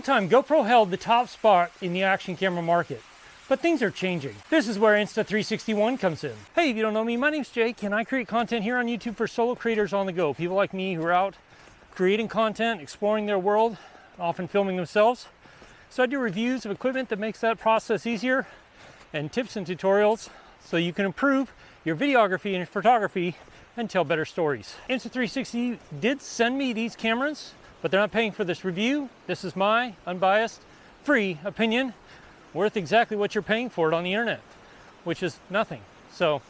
time, GoPro held the top spot in the action camera market, but things are changing. This is where Insta360 ONE comes in. Hey, if you don't know me, my name's Jake, and I create content here on YouTube for solo creators on the go. People like me who are out creating content, exploring their world, often filming themselves. So I do reviews of equipment that makes that process easier, and tips and tutorials so you can improve your videography and photography and tell better stories. Insta360 did send me these cameras, but they're not paying for this review. This is my unbiased, free opinion, worth exactly what you're paying for it on the internet, which is nothing. So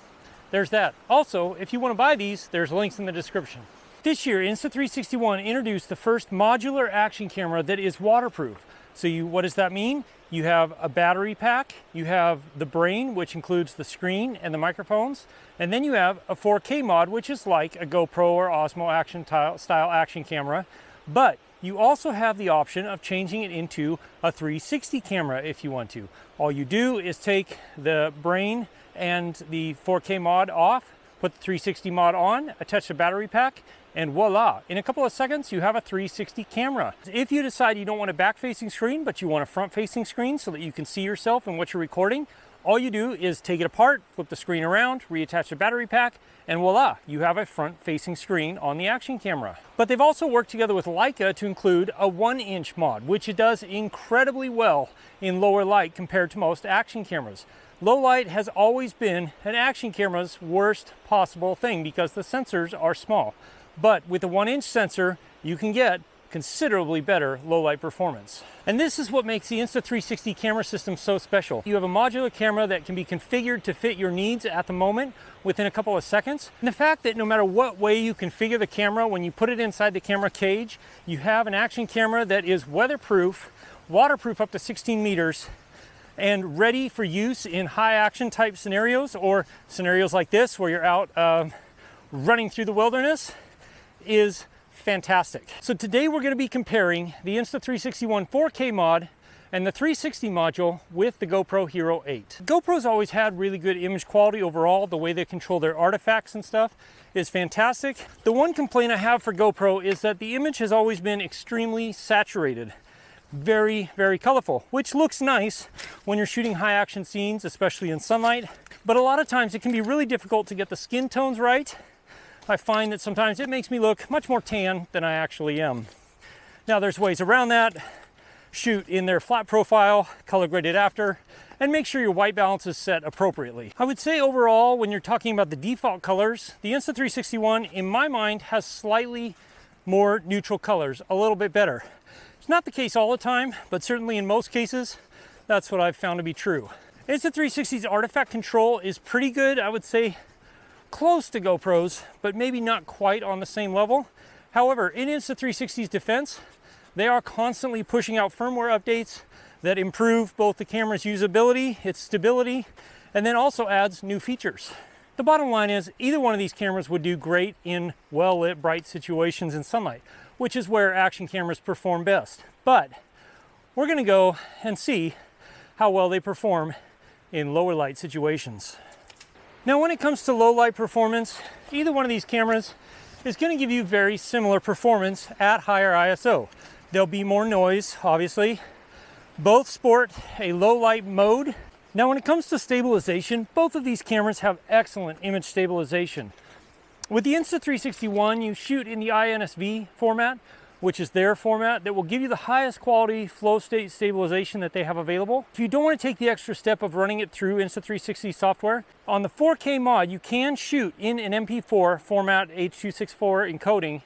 there's that. Also, if you want to buy these, there's links in the description. This year, Insta360 ONE introduced the first modular action camera that is waterproof. So what does that mean? You have a battery pack, you have the brain, which includes the screen and the microphones, and then you have a 4K mod, which is like a GoPro or Osmo action style action camera, but you also have the option of changing it into a 360 camera if you want to. All you do is take the brain and the 4K mod off, put the 360 mod on, attach the battery pack, and voila, in a couple of seconds you have a 360 camera. If you decide you don't want a back-facing screen, but you want a front-facing screen so that you can see yourself and what you're recording, all you do is take it apart, flip the screen around, reattach the battery pack, and voila, you have a front-facing screen on the action camera. But they've also worked together with Leica to include a 1-inch mod, which it does incredibly well in lower light compared to most action cameras. Low light has always been an action camera's worst possible thing because the sensors are small. But with a 1-inch sensor, you can get considerably better low light performance. And this is what makes the Insta360 camera system so special. You have a modular camera that can be configured to fit your needs at the moment within a couple of seconds. And the fact that no matter what way you configure the camera, when you put it inside the camera cage, you have an action camera that is weatherproof, waterproof up to 16 meters, and ready for use in high action type scenarios, or scenarios like this where you're out running through the wilderness, is fantastic. So today we're going to be comparing the Insta360 ONE 4K mod and the 360 module with the GoPro Hero 8. GoPro's always had really good image quality overall. The way they control their artifacts and stuff is fantastic. The one complaint I have for GoPro is that the image has always been extremely saturated. Very, very colorful, which looks nice when you're shooting high action scenes, especially in sunlight. But a lot of times it can be really difficult to get the skin tones right. I find that sometimes it makes me look much more tan than I actually am. Now there's ways around that. Shoot in their flat profile, color graded after, and make sure your white balance is set appropriately. I would say overall, when you're talking about the default colors, the Insta360 ONE, in my mind, has slightly more neutral colors, a little bit better. It's not the case all the time, but certainly in most cases, that's what I've found to be true. Insta360's artifact control is pretty good, I would say close to GoPro's, but maybe not quite on the same level. However, in Insta360's defense, they are constantly pushing out firmware updates that improve both the camera's usability, its stability, and then also adds new features. The bottom line is either one of these cameras would do great in well-lit, bright situations in sunlight, which is where action cameras perform best. But we're going to go and see how well they perform in lower light situations. Now, when it comes to low light performance, either one of these cameras is going to give you very similar performance at higher ISO. There'll be more noise, obviously. Both sport a low light mode. Now, when it comes to stabilization, both of these cameras have excellent image stabilization. With the Insta360 ONE, you shoot in the INSV format, which is their format that will give you the highest quality flow state stabilization that they have available. If you don't want to take the extra step of running it through Insta360 software, on the 4K mod, you can shoot in an MP4 format H.264 encoding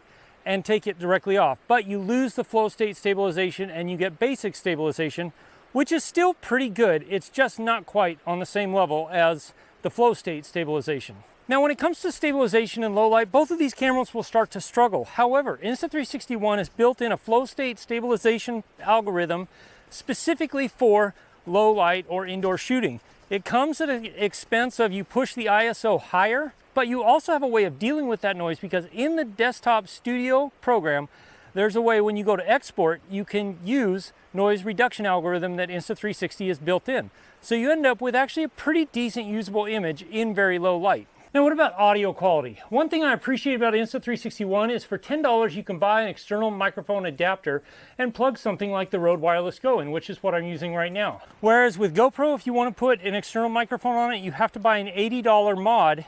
and take it directly off, but you lose the flow state stabilization and you get basic stabilization, which is still pretty good. It's just not quite on the same level as the flow state stabilization. Now, when it comes to stabilization in low light, both of these cameras will start to struggle. However, Insta360 ONE has built in a flow state stabilization algorithm specifically for low light or indoor shooting. It comes at an expense of you push the ISO higher, but you also have a way of dealing with that noise because in the desktop studio program, there's a way when you go to export, you can use noise reduction algorithm that Insta360 is built in. So you end up with actually a pretty decent usable image in very low light. Now what about audio quality? One thing I appreciate about Insta360 ONE is for $10 you can buy an external microphone adapter and plug something like the Rode Wireless Go in, which is what I'm using right now. Whereas with GoPro, if you want to put an external microphone on it, you have to buy an $80 mod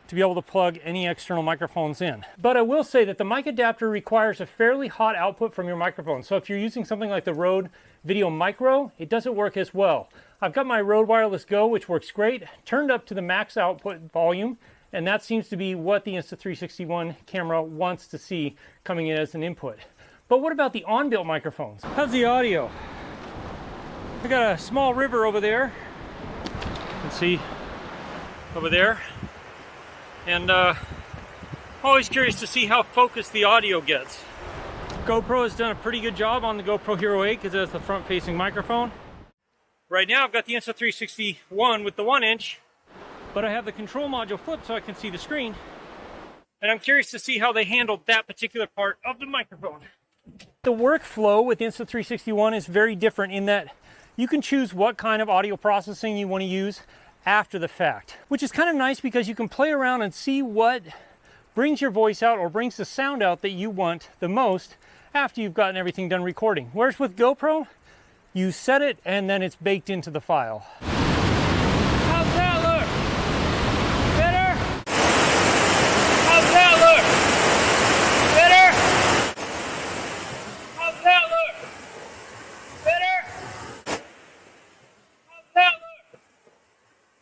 to be able to plug any external microphones in. But I will say that the mic adapter requires a fairly hot output from your microphone. So if you're using something like the Rode Video Micro, it doesn't work as well. I've got my Rode Wireless Go, which works great, turned up to the max output volume, and that seems to be what the Insta360 ONE camera wants to see coming in as an input. But what about the on-built microphones? How's the audio? I got a small river over there. You can see over there. And always curious to see how focused the audio gets. GoPro has done a pretty good job on the GoPro Hero 8 because that's the front-facing microphone. Right now I've got the Insta360 ONE with the 1-inch, but I have the control module flipped so I can see the screen. And I'm curious to see how they handled that particular part of the microphone. The workflow with Insta360 ONE is very different in that you can choose what kind of audio processing you want to use after the fact, which is kind of nice because you can play around and see what brings your voice out or brings the sound out that you want the most after you've gotten everything done recording. Whereas with GoPro, you set it and then it's baked into the file. How's that look? Better? How's that look? Better? How's that look? Better? How's that look?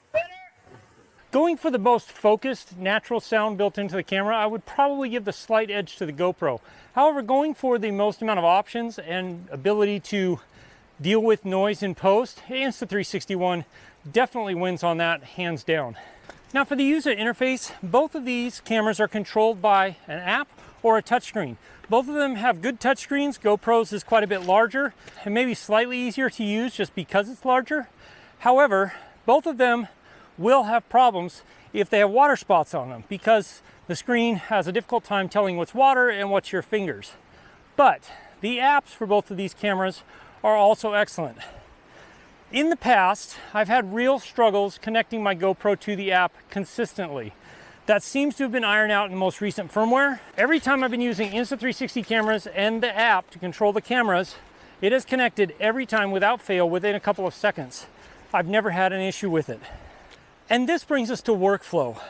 Better? Going for the most focused, natural sound built into the camera, I would probably give the slight edge to the GoPro. However, going for the most amount of options and ability to deal with noise in post, Insta360 ONE definitely wins on that, hands down. Now for the user interface, both of these cameras are controlled by an app or a touchscreen. Both of them have good touchscreens. GoPro's is quite a bit larger and maybe slightly easier to use just because it's larger. However, both of them will have problems if they have water spots on them because the screen has a difficult time telling what's water and what's your fingers. But the apps for both of these cameras are also excellent. In the past, I've had real struggles connecting my GoPro to the app consistently. That seems to have been ironed out in the most recent firmware. Every time I've been using Insta360 cameras and the app to control the cameras, it has connected every time without fail within a couple of seconds. I've never had an issue with it. And this brings us to workflow.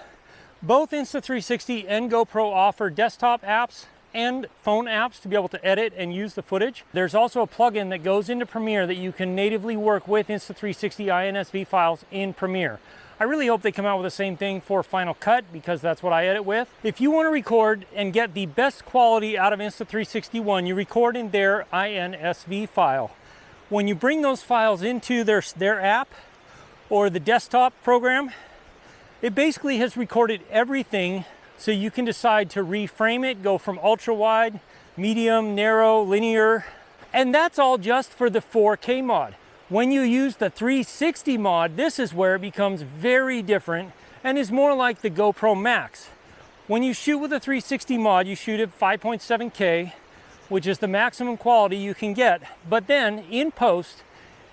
Both Insta360 and GoPro offer desktop apps and phone apps to be able to edit and use the footage. There's also a plugin that goes into Premiere that you can natively work with Insta360 INSV files in Premiere. I really hope they come out with the same thing for Final Cut because that's what I edit with. If you want to record and get the best quality out of Insta360 ONE, you record in their INSV file. When you bring those files into their app or the desktop program, it basically has recorded everything. So you can decide to reframe it, go from ultra wide, medium, narrow, linear, and that's all just for the 4K mod. When you use the 360 mod, this is where it becomes very different and is more like the GoPro Max. When you shoot with a 360 mod, you shoot at 5.7K, which is the maximum quality you can get, but then in post,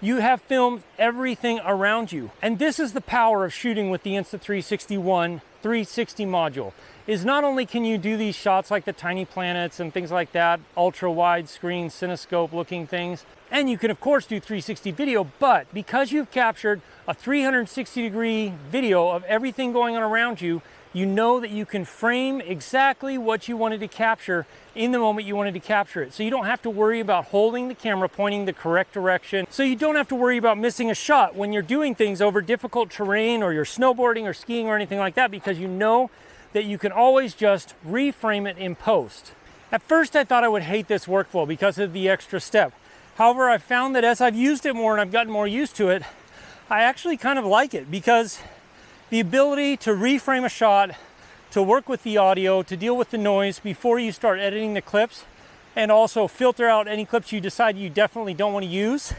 you have filmed everything around you. And this is the power of shooting with the Insta360 ONE 360 module. Is not only can you do these shots like the tiny planets and things like that, ultra wide screen, cinescope looking things, and you can of course do 360 video, but because you've captured a 360 degree video of everything going on around you, you know that you can frame exactly what you wanted to capture in the moment you wanted to capture it. So you don't have to worry about holding the camera pointing the correct direction. So you don't have to worry about missing a shot when you're doing things over difficult terrain or you're snowboarding or skiing or anything like that, because you know that you can always just reframe it in post. At first I thought I would hate this workflow because of the extra step. However, I've found that as I've used it more and I've gotten more used to it, I actually kind of like it because the ability to reframe a shot, to work with the audio, to deal with the noise before you start editing the clips, and also filter out any clips you decide you definitely don't want to use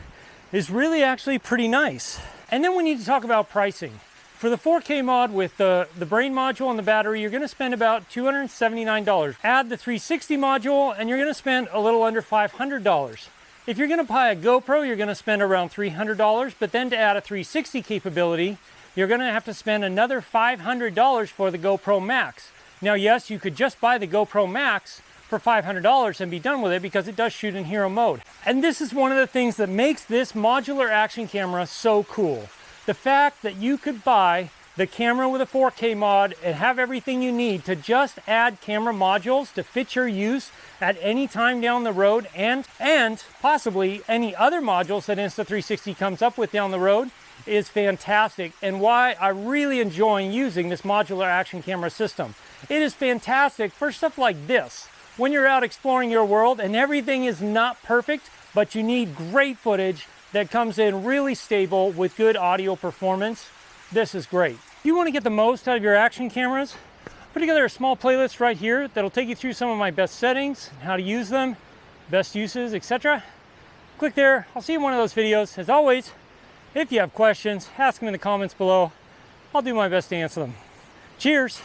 is really actually pretty nice. And then we need to talk about pricing. For the 4K mod with the brain module and the battery, you're going to spend about $279. Add the 360 module and you're going to spend a little under $500. If you're going to buy a GoPro, you're going to spend around $300, but then to add a 360 capability, you're going to have to spend another $500 for the GoPro Max. Now, yes, you could just buy the GoPro Max for $500 and be done with it because it does shoot in hero mode. And this is one of the things that makes this modular action camera so cool. The fact that you could buy the camera with a 4K mod and have everything you need to just add camera modules to fit your use at any time down the road, and possibly any other modules that Insta360 comes up with down the road, is fantastic, and why I really enjoy using this modular action camera system. It is fantastic for stuff like this. When you're out exploring your world and everything is not perfect, but you need great footage that comes in really stable with good audio performance, this is great. If you want to get the most out of your action cameras, put together a small playlist right here that'll take you through some of my best settings, how to use them, best uses, etc. Click there. I'll see you in one of those videos. As always, if you have questions, ask them in the comments below. I'll do my best to answer them. Cheers!